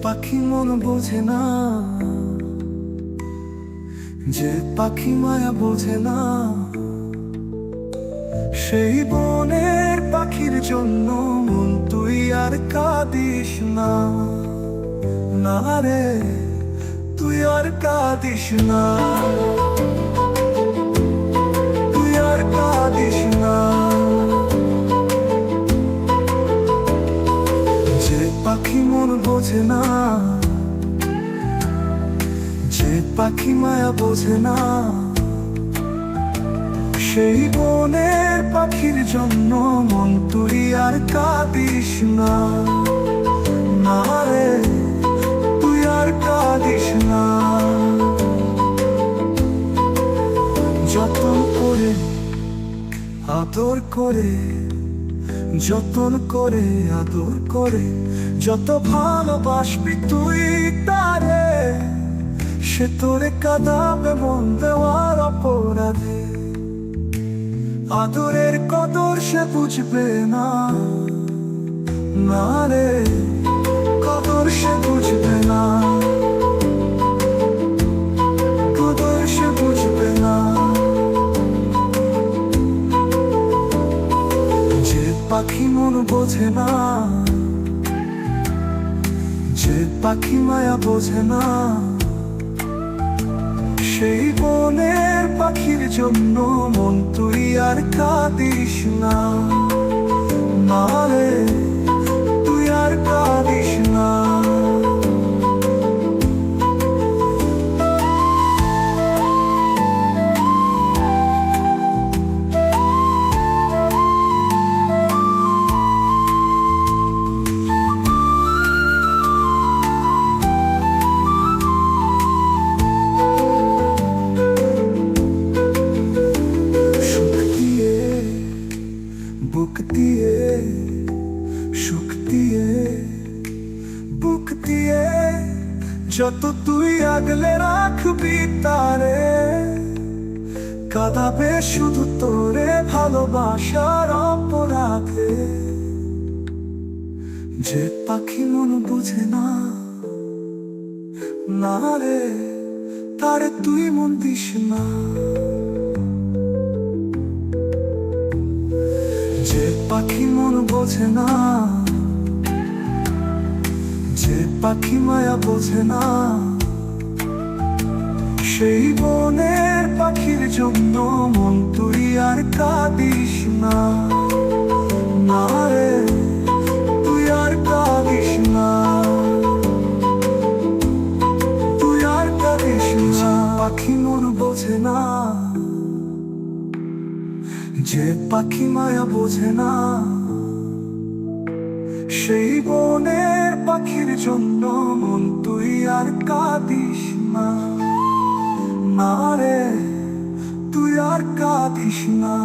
পাখি মন বোঝে না, যে পাখি মায়া বোঝে না, সেই বনের পাখির জন্য মন তুই আর কাঁদিস না। না রে, তুই আর কাঁদিস না, তুই আর কাঁদিস না। যে পাখি মন বোঝে না, যে পাখি মায়া বোঝে না, সেই বনের পাখির জন্য মন তুই আর কাঁদিস না। না রে, তুই আর কাঁদিস না। যতন করে আদর করে, যতন করে আদর করে, যত ভালোবাসবি তুই তারে, সে তোরে কাঁদাবে মন দেওয়ার অপরাধে। আদরের কদর সে বুঝবে না, না রে, কদর সে বুঝবে না, কদর সে বুঝবে না। যে পাখি মন বোঝে না, যে পাখি মায়া বোঝে না, সেই বনের পাখির জন্য মন তুই আর কাঁদিস না। না রে, তুই আর কাঁদিস না। বুক দিয়ে, সুখ দিয়ে, বুক দিয়ে, যত তুই আগলে রাখবি তারে, কাঁদাবে শুধু তোরে ভালোবাসার অপরাধে। যে পাখি মন বুঝে না, না রে, তারে তুই মন দিস না। যে পাখি মন বোঝে না, যে পাখি মায়া বোঝে না, সেই বনের পাখির জন্য মন তুই আর কাঁদিস না। না রে, তুই আর কাঁদিস না, তুই আর কাঁদিস না। পাখি মন বোঝে না, যে পাখি মায়া বোঝে না, সেই বনের পাখির জন্য মন তুই আর কাঁদিস না। না রে, তুই আর কাঁদিস না।